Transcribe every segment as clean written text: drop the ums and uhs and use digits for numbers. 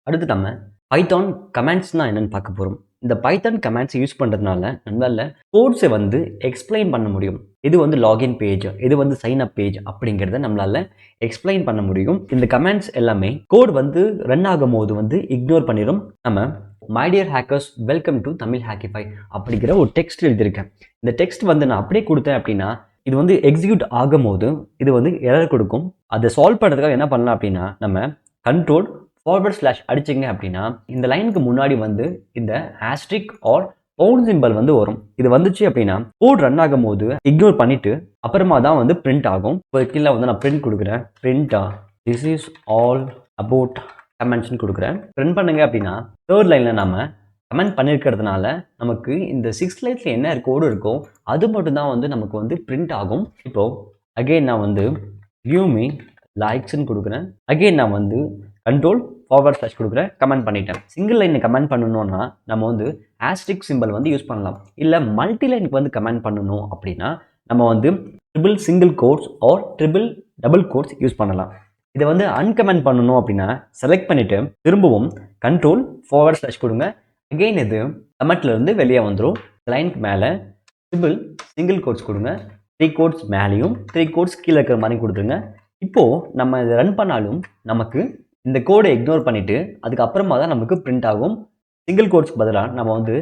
அடுத்து நம்ம பைத்தான் கமாண்ட்ஸ்னால் என்னென்னு பார்க்க போகிறோம். இந்த பைத்தான் கமாண்ட்ஸ் யூஸ் பண்ணுறதுனால நம்மளால் கோட்ஸை வந்து எக்ஸ்பிளைன் பண்ண முடியும். இது வந்து லாகின் பேஜ், இது வந்து சைன் அப் பேஜ் அப்படிங்கிறத நம்மளால் எக்ஸ்பிளைன் பண்ண முடியும். இந்த கமாண்ட்ஸ் எல்லாமே கோட் வந்து ரன் ஆகும் போது வந்து இக்னோர் பண்ணிடும். நம்ம my dear hackers welcome to Tamil Hackify அப்படிங்கிற ஒரு டெக்ஸ்ட் எழுதியிருக்கேன். இந்த டெக்ஸ்ட் வந்து நான் அப்படியே கொடுத்தேன் அப்படின்னா இது வந்து எக்ஸிக்யூட் ஆகும் போது இது வந்து எரர் கொடுக்கும். அதை சால்வ் பண்ணுறதுக்காக என்ன பண்ணலாம் அப்படின்னா நம்ம கண்ட்ரோல் // அடிச்சிங்க அப்படின்னா இந்த லைனுக்கு முன்னாடி வந்து இந்த ஆஸ்ட்ரிக் ஆர் பவுண்ட் சிம்பல் வந்து வரும். இது வந்துச்சு அப்படின்னா கோட் ரன் ஆகும் போது இக்னோர் பண்ணிட்டு அப்புறமா தான் வந்து பிரிண்ட் ஆகும். இப்போ கீழே வந்து நான் பிரிண்ட் கொடுக்குறேன். பிரிண்டா திஸ் இஸ் ஆல் அபவுட் கமெண்ட்ஸ்னு கொடுக்குறேன். பிரிண்ட் பண்ணுங்க அப்படின்னா தேர்ட் லைனில் நம்ம கமெண்ட் பண்ணியிருக்கிறதுனால நமக்கு இந்த 6 லைன்ஸில் என்ன கோடு இருக்கோ அது மட்டும் தான் வந்து நமக்கு வந்து பிரிண்ட் ஆகும். இப்போது அகெயின் நான் வந்து வியூ மீ லைக்ஸ்ன்னு கொடுக்குறேன். அகெயின் நான் வந்து கண்ட்ரோல் // கொடுக்குறேன். கமெண்ட் பண்ணிட்டேன். சிங்கிள் லைன் கமெண்ட் பண்ணணும்னா நம்ம வந்து ஆஸ்ட்ரிக் சிம்பிள் வந்து யூஸ் பண்ணலாம். இல்லை மல்டி லைனுக்கு வந்து கமெண்ட் பண்ணணும் அப்படின்னா நம்ம வந்து triple single quotes or triple double quotes use பண்ணலாம். இதை வந்து அன்கமெண்ட் பண்ணணும் அப்படின்னா செலக்ட் பண்ணிவிட்டு திரும்பவும் கண்ட்ரோல் // கொடுங்க. அகெயின் இது கமெண்ட்லேருந்து வெளியே வந்துடும். லைனுக்கு மேலே ட்ரிபிள் சிங்கிள் கோட்ஸ் கொடுங்க. 3 கோட்ஸ் மேலேயும் 3 கோட்ஸ் கீழே இருக்கிற மாதிரி கொடுத்துருங்க. இப்போது நம்ம இதை ரன் பண்ணாலும் நமக்கு இந்த கோடை இக்னோர் பண்ணிவிட்டு அதுக்கப்புறமா தான் நமக்கு பிரிண்ட் ஆகும். சிங்கிள் கோட்ஸ்க்கு பதிலாக நம்ம வந்து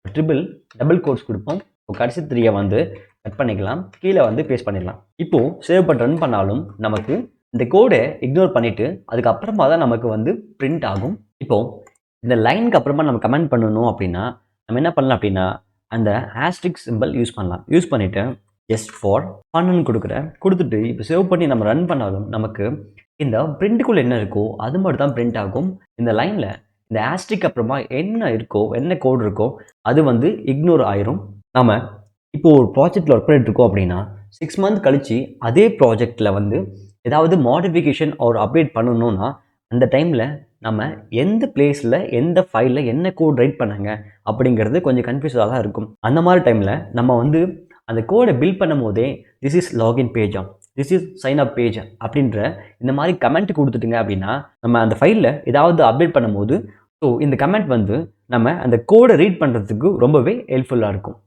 ட்ரிபிள் டபுள் கோட்ஸ் கொடுப்போம். இப்போ கடைசி 3 வந்து கட் பண்ணிக்கலாம். கீழே வந்து பேஸ்ட் பண்ணிடலாம். இப்போது சேவ் பண்ணி ரன் பண்ணாலும் நமக்கு இந்த கோடை இக்னோர் பண்ணிவிட்டு அதுக்கப்புறமா தான் நமக்கு வந்து பிரிண்ட் ஆகும். இப்போது இந்த லைனுக்கு அப்புறமா நம்ம கமெண்ட் பண்ணணும் அப்படின்னா நம்ம என்ன பண்ணலாம் அப்படின்னா அந்த ஆஸ்ட்ரிக் சிம்பிள் யூஸ் பண்ணலாம். யூஸ் பண்ணிவிட்டு ஜஸ்ட் ஃபார் ஃபன்னு கொடுக்குறேன். கொடுத்துட்டு இப்போ சேவ் பண்ணி நம்ம ரன் பண்ணாலும் நமக்கு இந்த பிரிண்ட்டுக்குள்ளே என்ன இருக்கோ அது மட்டும் தான் பிரிண்ட் ஆகும். இந்த லைனில் இந்த ஆஸ்ட்ரிக் அப்புறமா என்ன இருக்கோ என்ன கோட் இருக்கோ அது வந்து இக்னோர் ஆயிரும். நம்ம இப்போது ஒரு ப்ராஜெக்டில் ஒர்க் பண்ணிட்டுருக்கோம் அப்படின்னா 6 மந்த் கழித்து அதே ப்ராஜெக்டில் வந்து ஏதாவது மாடிஃபிகேஷன் ஒரு அப்டேட் பண்ணணும்னா அந்த டைமில் நம்ம எந்த பிளேஸில் எந்த ஃபைலில் என்ன கோட் ரைட் பண்ணாங்க அப்படிங்கிறது கொஞ்சம் கன்ஃபியூஸாக தான் இருக்கும். அந்த மாதிரி டைமில் நம்ம வந்து அந்த கோடை பில்ட் பண்ணும் போதே திஸ் இஸ் லாகின் பேஜா, this is sign up page அப்படின்ற இந்த மாதிரி கமெண்ட் கொடுத்துட்டுங்க அப்படின்னா நம்ம அந்த ஃபைலில் ஏதாவது அப்டேட் பண்ணும்போது ஸோ இந்த கமெண்ட் வந்து நம்ம அந்த கோடை ரீட் பண்ணுறதுக்கு ரொம்பவே ஹெல்ப்ஃபுல்லாக இருக்கும்.